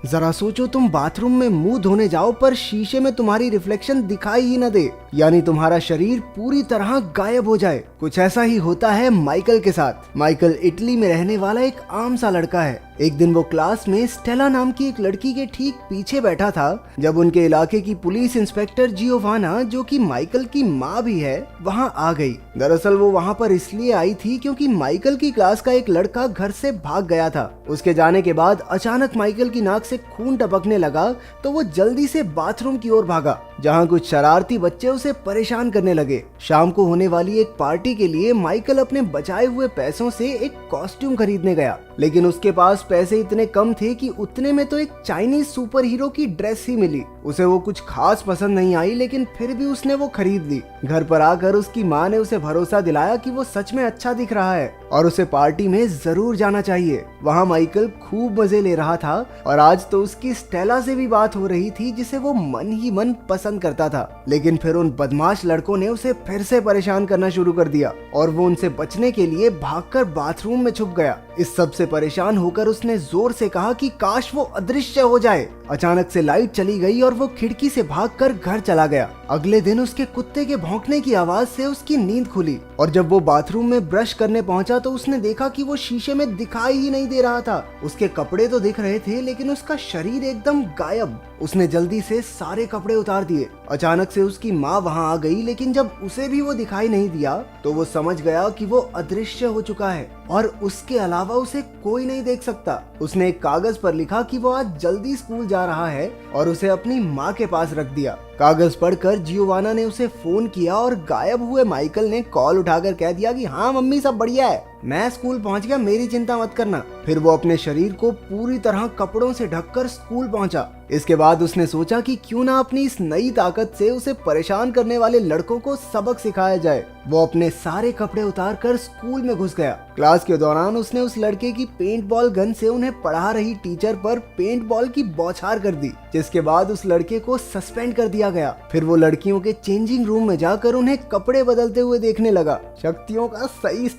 जरा सोचो, तुम बाथरूम में मुंह धोने जाओ पर शीशे में तुम्हारी रिफ्लेक्शन दिखाई ही न दे, यानी तुम्हारा शरीर पूरी तरह गायब हो जाए। कुछ ऐसा ही होता है माइकल के साथ। माइकल इटली में रहने वाला एक आम सा लड़का है। एक दिन वो क्लास में स्टेला नाम की एक लड़की के ठीक पीछे बैठा था जब उनके इलाके की पुलिस इंस्पेक्टर जियोवाना, जो कि माइकल की माँ भी है, वहाँ आ गई। दरअसल वो वहाँ पर इसलिए आई थी क्योंकि माइकल की क्लास का एक लड़का घर से भाग गया था। उसके जाने के बाद अचानक माइकल की नाक से खून टपकने लगा तो वो जल्दी से बाथरूम की ओर भागा, जहाँ कुछ शरारती बच्चे उसे परेशान करने लगे। शाम को होने वाली एक पार्टी के लिए माइकल अपने बचाए हुए पैसों से एक कॉस्ट्यूम खरीदने गया, लेकिन उसके पास पैसे इतने कम थे कि उतने में तो एक चाइनीज सुपर हीरो की ड्रेस ही मिली। उसे वो कुछ खास पसंद नहीं आई, लेकिन फिर भी उसने वो खरीद ली। घर पर आकर उसकी माँ ने उसे भरोसा दिलाया कि वो सच में अच्छा दिख रहा है और उसे पार्टी में जरूर जाना चाहिए। वहाँ माइकल खूब मजे ले रहा था और आज तो उसकी स्टेला से भी बात हो रही थी, जिसे वो मन ही मन पसंद करता था। लेकिन फिर उन बदमाश लड़कों ने उसे फिर से परेशान करना शुरू कर दिया और वो उनसे बचने के लिए भागकर बाथरूम में छुप गया। इस सब से परेशान होकर उसने जोर से कहा कि काश वो अदृश्य हो जाए। अचानक से लाइट चली गई और वो खिड़की से भागकर घर चला गया। अगले दिन उसके कुत्ते के भौंकने की आवाज से उसकी नींद खुली और जब वो बाथरूम में ब्रश करने पहुंचा तो उसने देखा कि वो शीशे में दिखाई ही नहीं दे रहा था। उसके कपड़े तो दिख रहे थे लेकिन उसका शरीर एकदम गायब। उसने जल्दी से सारे कपड़े उतार दिए। अचानक से उसकी माँ वहाँ आ गई, लेकिन जब उसे भी वो दिखाई नहीं दिया तो वो समझ गया कि वो अदृश्य हो चुका है और उसके अलावा उसे कोई नहीं देख सकता। उसने एक कागज पर लिखा कि वो आज जल्दी स्कूल जा रहा है और उसे अपनी माँ के पास रख दिया। कागज पढ़कर जियोवाना ने उसे फोन किया और गायब हुए माइकल ने कॉल उठाकर कह दिया कि हाँ मम्मी, सब बढ़िया है, मैं स्कूल पहुंच गया, मेरी चिंता मत करना। फिर वो अपने शरीर को पूरी तरह कपड़ों से ढककर स्कूल पहुंचा। इसके बाद उसने सोचा कि क्यों ना अपनी इस नई ताकत से उसे परेशान करने वाले लड़कों को सबक सिखाया जाए। वो अपने सारे कपड़े उतार कर स्कूल में घुस गया। क्लास के दौरान उसने उस लड़के की पेंट बॉल गन से उन्हें पढ़ा रही टीचर पर पेंट बॉल की बौछार कर दी, जिसके बाद उस लड़के को सस्पेंड कर दिया गया। फिर वो लड़कियों के चेंजिंग रूम में जाकर उन्हें कपड़े बदलते हुए देखने लगा। शक्तियों का सही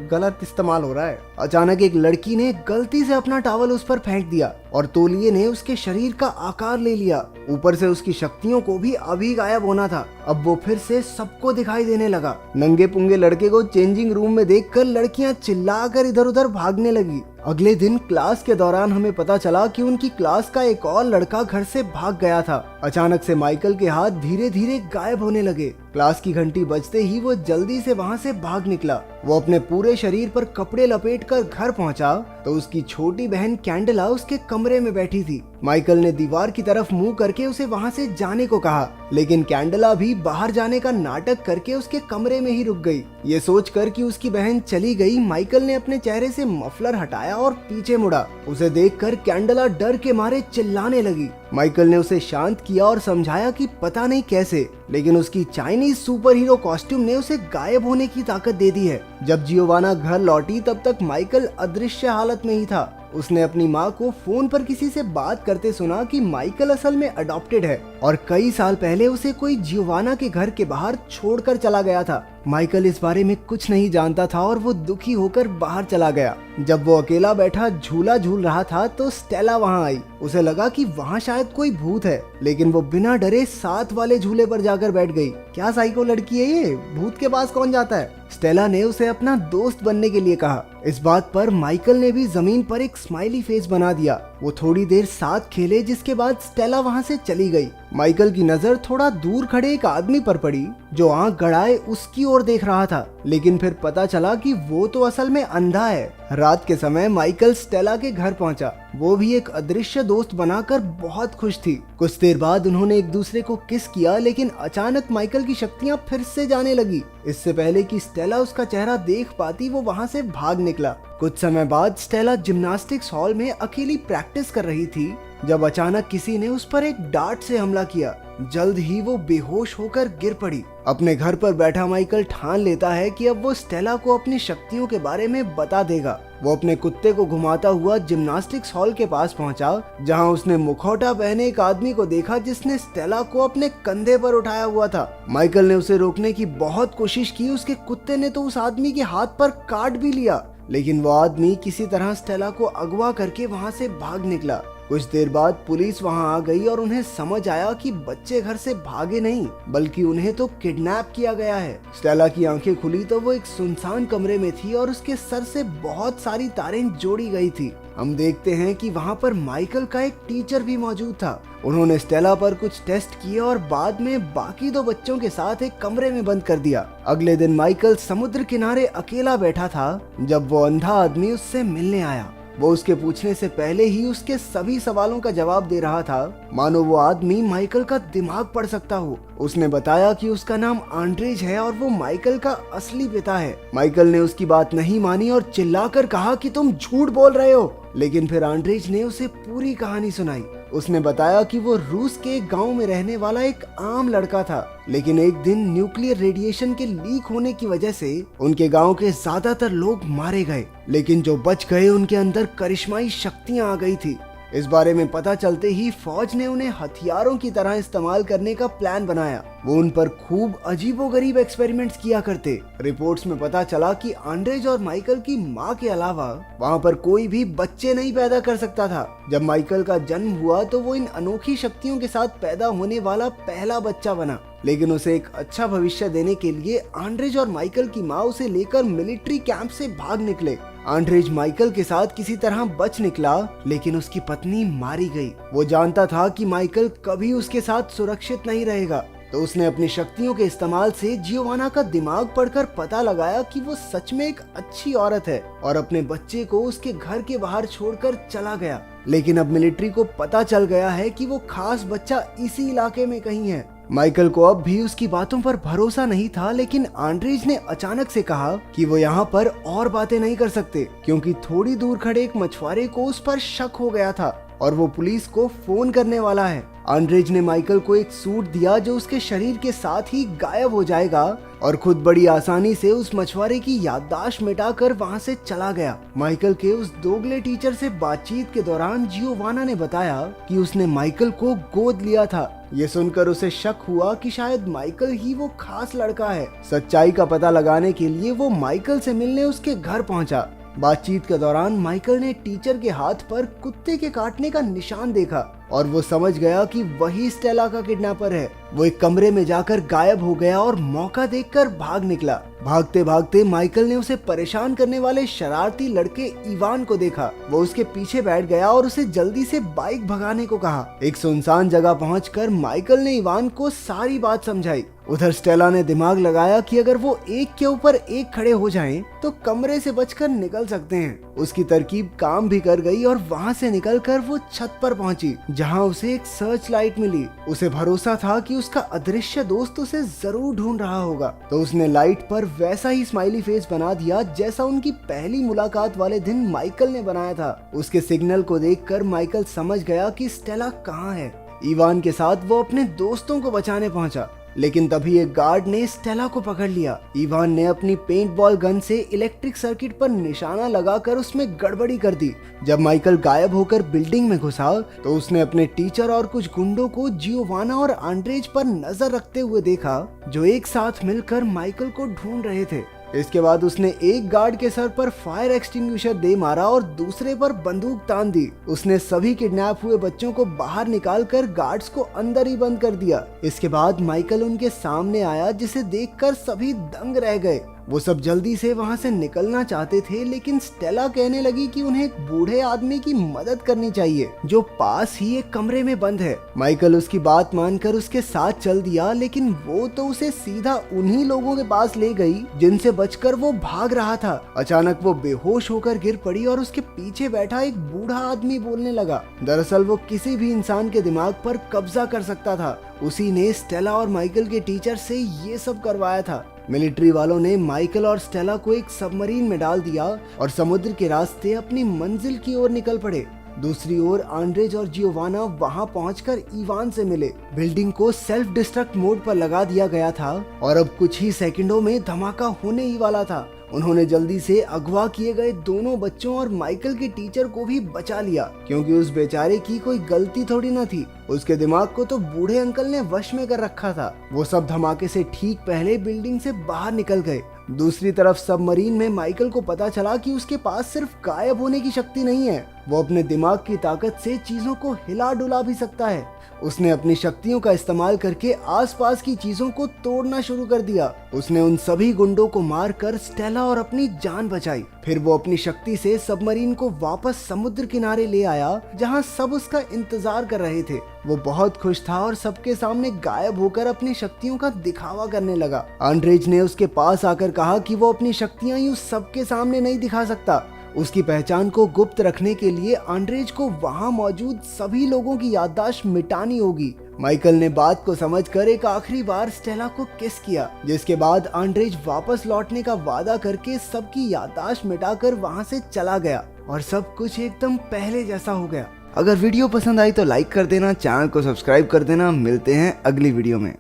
गलत इस्तेमाल हो रहा है। अचानक एक लड़की ने गलती से अपना टॉवल उस पर फेंक दिया और तौलिए ने उसके शरीर का आकार ले लिया। ऊपर से उसकी शक्तियों को भी अभी गायब होना था। अब वो फिर से सबको दिखाई देने लगा। नंगे पुंगे लड़के को चेंजिंग रूम में देखकर लड़कियां चिल्लाकर इधर उधर भागने लगी। अगले दिन क्लास के दौरान हमें पता चला कि उनकी क्लास का एक और लड़का घर से भाग गया था। अचानक से माइकल के हाथ धीरे धीरे गायब होने लगे। क्लास की घंटी बजते ही वो जल्दी से वहाँ से भाग निकला। वो अपने पूरे शरीर पर कपड़े लपेटकर घर पहुँचा तो उसकी छोटी बहन कैंडला उसके कमरे में बैठी थी। माइकल ने दीवार की तरफ मुंह करके उसे वहाँ से जाने को कहा, लेकिन कैंडला भी बाहर जाने का नाटक करके उसके कमरे में ही रुक गई। ये सोचकर कि उसकी बहन चली गई, माइकल ने अपने चेहरे से मफलर हटाया और पीछे मुड़ा। उसे देखकर कैंडला डर के मारे चिल्लाने लगी। माइकल ने उसे शांत किया और समझाया कि पता नहीं कैसे, लेकिन उसकी चाइनीज सुपर हीरो कॉस्ट्यूम ने उसे गायब होने की ताकत दे दी है। जब जियोवाना घर लौटी तब तक माइकल अदृश्य हालत में ही था। उसने अपनी माँ को फोन पर किसी से बात करते सुना कि माइकल असल में अडॉप्टेड है और कई साल पहले उसे कोई जियोवाना के घर के बाहर छोड़कर चला गया था। माइकल इस बारे में कुछ नहीं जानता था और वो दुखी होकर बाहर चला गया। जब वो अकेला बैठा झूला झूल रहा था तो स्टेला वहाँ आई। उसे लगा कि वहाँ शायद कोई भूत है, लेकिन वो बिना डरे साथ वाले झूले पर जाकर बैठ गई। क्या साइको लड़की है ये, भूत के पास कौन जाता है? स्टेला ने उसे अपना दोस्त बनने के लिए कहा। इस बात पर माइकल ने भी जमीन पर एक स्माइली फेस बना दिया। वो थोड़ी देर साथ खेले, जिसके बाद स्टेला वहाँ से चली गई। माइकल की नजर थोड़ा दूर खड़े एक आदमी पर पड़ी जो आंख गड़ाए उसकी ओर देख रहा था, लेकिन फिर पता चला कि वो तो असल में अंधा है। रात के समय माइकल स्टेला के घर पहुंचा। वो भी एक अदृश्य दोस्त बनाकर बहुत खुश थी। कुछ देर बाद उन्होंने एक दूसरे को किस किया, लेकिन अचानक माइकल की शक्तियां फिर से जाने लगी। इससे पहले कि स्टेला उसका चेहरा देख पाती वो वहां से भाग निकला। कुछ समय बाद स्टेला जिम्नास्टिक्स हॉल में अकेली प्रैक्टिस कर रही थी जब अचानक किसी ने उस पर एक डार्ट से हमला किया। जल्द ही वो बेहोश होकर गिर पड़ी। अपने घर पर बैठा माइकल ठान लेता है कि अब वो स्टेला को अपनी शक्तियों के बारे में बता देगा। वो अपने कुत्ते को घुमाता हुआ जिम्नास्टिक्स हॉल के पास पहुंचा, जहां उसने मुखौटा पहने एक आदमी को देखा जिसने स्टेला को अपने कंधे पर उठाया हुआ था। माइकल ने उसे रोकने की बहुत कोशिश की। उसके कुत्ते ने तो उस आदमी के हाथ पर काट भी लिया, लेकिन वो आदमी किसी तरह स्टेला को अगवा करके वहां से भाग निकला। कुछ देर बाद पुलिस वहां आ गई और उन्हें समझ आया कि बच्चे घर से भागे नहीं बल्कि उन्हें तो किडनैप किया गया है। स्टेला की आंखें खुली तो वो एक सुनसान कमरे में थी और उसके सर से बहुत सारी तारें जोड़ी गई थी। हम देखते हैं कि वहाँ पर माइकल का एक टीचर भी मौजूद था। उन्होंने स्टेला पर कुछ टेस्ट किए और बाद में बाकी 2 बच्चों के साथ एक कमरे में बंद कर दिया। अगले दिन माइकल समुद्र किनारे अकेला बैठा था जब वो अंधा आदमी उससे मिलने आया। वो उसके पूछने से पहले ही उसके सभी सवालों का जवाब दे रहा था, मानो वो आदमी माइकल का दिमाग पढ़ सकता हो। उसने बताया कि उसका नाम आंड्रेज है और वो माइकल का असली पिता है। माइकल ने उसकी बात नहीं मानी और चिल्लाकर कहा कि तुम झूठ बोल रहे हो। लेकिन फिर आंड्रेज ने उसे पूरी कहानी सुनाई। उसने बताया कि वो रूस के एक गांव में रहने वाला एक आम लड़का था, लेकिन एक दिन न्यूक्लियर रेडिएशन के लीक होने की वजह से उनके गांव के ज्यादातर लोग मारे गए, लेकिन जो बच गए उनके अंदर करिश्माई शक्तियां आ गई थी। इस बारे में पता चलते ही फौज ने उन्हें हथियारों की तरह इस्तेमाल करने का प्लान बनाया। वो उन पर खूब अजीबोगरीब एक्सपेरिमेंट्स किया करते। रिपोर्ट्स में पता चला कि आंड्रेज और माइकल की मां के अलावा वहाँ पर कोई भी बच्चे नहीं पैदा कर सकता था। जब माइकल का जन्म हुआ तो वो इन अनोखी शक्तियों के साथ पैदा होने वाला पहला बच्चा बना, लेकिन उसे एक अच्छा भविष्य देने के लिए आंड्रेज और माइकल की माँ उसे लेकर मिलिट्री कैंप से भाग निकले। आंड्रेज माइकल के साथ किसी तरह बच निकला, लेकिन उसकी पत्नी मारी गई। वो जानता था कि माइकल कभी उसके साथ सुरक्षित नहीं रहेगा, तो उसने अपनी शक्तियों के इस्तेमाल से जियोवाना का दिमाग पढ़कर पता लगाया कि वो सच में एक अच्छी औरत है और अपने बच्चे को उसके घर के बाहर छोड़कर चला गया। लेकिन अब मिलिट्री को पता चल गया है कि वो खास बच्चा इसी इलाके में कहीं है। माइकल को अब भी उसकी बातों पर भरोसा नहीं था, लेकिन आंड्रेज ने अचानक से कहा कि वो यहाँ पर और बातें नहीं कर सकते क्योंकि थोड़ी दूर खड़े एक मछुआरे को उस पर शक हो गया था और वो पुलिस को फोन करने वाला है। आंड्रेज ने माइकल को एक सूट दिया जो उसके शरीर के साथ ही गायब हो जाएगा और खुद बड़ी आसानी से उस मछुआरे की याददाश्त मिटाकर वहां से चला गया। माइकल के उस दोगले टीचर से बातचीत के दौरान जियोवाना ने बताया कि उसने माइकल को गोद लिया था। ये सुनकर उसे शक हुआ कि शायद माइकल ही वो खास लड़का है। सच्चाई का पता लगाने के लिए वो माइकल से मिलने उसके घर पहुंचा। बातचीत के दौरान माइकल ने टीचर के हाथ पर कुत्ते के काटने का निशान देखा और वो समझ गया कि वही स्टेला का किडनैपर है। वो एक कमरे में जाकर गायब हो गया और मौका देखकर भाग निकला। भागते भागते माइकल ने उसे परेशान करने वाले शरारती लड़के इवान को देखा। वो उसके पीछे बैठ गया और उसे जल्दी से बाइक भगाने को कहा। एक सुनसान जगह पहुंचकर माइकल ने इवान को सारी बात समझाई। उधर स्टेला ने दिमाग लगाया कि अगर वो एक के ऊपर एक खड़े हो जाएं, तो कमरे से बचकर निकल सकते हैं। उसकी तरकीब काम भी कर गई और वहां से निकलकर वो छत पर पहुंची, जहां उसे एक सर्च लाइट मिली। उसे भरोसा था कि उसका अदृश्य दोस्त उसे जरूर ढूंढ रहा होगा, तो उसने लाइट पर वैसा ही स्माइली फेस बना दिया जैसा उनकी पहली मुलाकात वाले दिन माइकल ने बनाया था। उसके सिग्नल को देखकर माइकल समझ गया कि स्टेला कहाँ है। इवान के साथ वो अपने दोस्तों को बचाने पहुंचा, लेकिन तभी एक गार्ड ने स्टेला को पकड़ लिया। इवान ने अपनी पेंट बॉल गन से इलेक्ट्रिक सर्किट पर निशाना लगाकर उसमें गड़बड़ी कर दी। जब माइकल गायब होकर बिल्डिंग में घुसा तो उसने अपने टीचर और कुछ गुंडों को जियोवाना और आंड्रेज पर नजर रखते हुए देखा, जो एक साथ मिलकर माइकल को ढूंढ रहे थे। इसके बाद उसने एक गार्ड के सर पर फायर एक्सटिंग्विशर दे मारा और दूसरे पर बंदूक तान दी। उसने सभी किडनैप हुए बच्चों को बाहर निकालकर गार्ड्स को अंदर ही बंद कर दिया। इसके बाद माइकल उनके सामने आया, जिसे देखकर सभी दंग रह गए। वो सब जल्दी से वहाँ से निकलना चाहते थे, लेकिन स्टेला कहने लगी कि उन्हें एक बूढ़े आदमी की मदद करनी चाहिए जो पास ही एक कमरे में बंद है। माइकल उसकी बात मानकर उसके साथ चल दिया, लेकिन वो तो उसे सीधा उन्हीं लोगों के पास ले गई जिनसे बचकर वो भाग रहा था। अचानक वो बेहोश होकर गिर पड़ी और उसके पीछे बैठा एक बूढ़ा आदमी बोलने लगा। दरअसल वो किसी भी इंसान के दिमाग पर कब्जा कर सकता था। उसी ने स्टेला और माइकल के टीचर से ये सब करवाया था। मिलिट्री वालों ने माइकल और स्टेला को एक सबमरीन में डाल दिया और समुद्र के रास्ते अपनी मंजिल की ओर निकल पड़े। दूसरी ओर आंड्रेज और जियोवाना वहां पहुंचकर इवान से मिले। बिल्डिंग को सेल्फ डिस्ट्रक्ट मोड पर लगा दिया गया था और अब कुछ ही सेकंडों में धमाका होने ही वाला था। उन्होंने जल्दी से अगवा किए गए दोनों बच्चों और माइकल के टीचर को भी बचा लिया, क्योंकि उस बेचारे की कोई गलती थोड़ी न थी। उसके दिमाग को तो बूढ़े अंकल ने वश में कर रखा था। वो सब धमाके से ठीक पहले बिल्डिंग से बाहर निकल गए। दूसरी तरफ सबमरीन में माइकल को पता चला कि उसके पास सिर्फ गायब होने की शक्ति नहीं है, वो अपने दिमाग की ताकत से चीजों को हिला डुला भी सकता है। उसने अपनी शक्तियों का इस्तेमाल करके आसपास की चीजों को तोड़ना शुरू कर दिया। उसने उन सभी गुंडों को मारकर स्टेला और अपनी जान बचाई। फिर वो अपनी शक्ति से सबमरीन को वापस समुद्र किनारे ले आया, जहां सब उसका इंतजार कर रहे थे। वो बहुत खुश था और सबके सामने गायब होकर अपनी शक्तियों का दिखावा करने लगा। आंद्रेज ने उसके पास आकर कहा कि वो अपनी शक्तियां यूं सबके सामने नहीं दिखा सकता। उसकी पहचान को गुप्त रखने के लिए आंद्रेज को वहां मौजूद सभी लोगों की याददाश्त मिटानी होगी। माइकल ने बात को समझकर एक आखिरी बार स्टेला को किस किया, जिसके बाद आंद्रेज वापस लौटने का वादा करके सबकी याददाश्त मिटाकर वहां से चला गया और सब कुछ एकदम पहले जैसा हो गया। अगर वीडियो पसंद आई तो लाइक कर देना, चैनल को सब्सक्राइब कर देना। मिलते हैं अगली वीडियो में।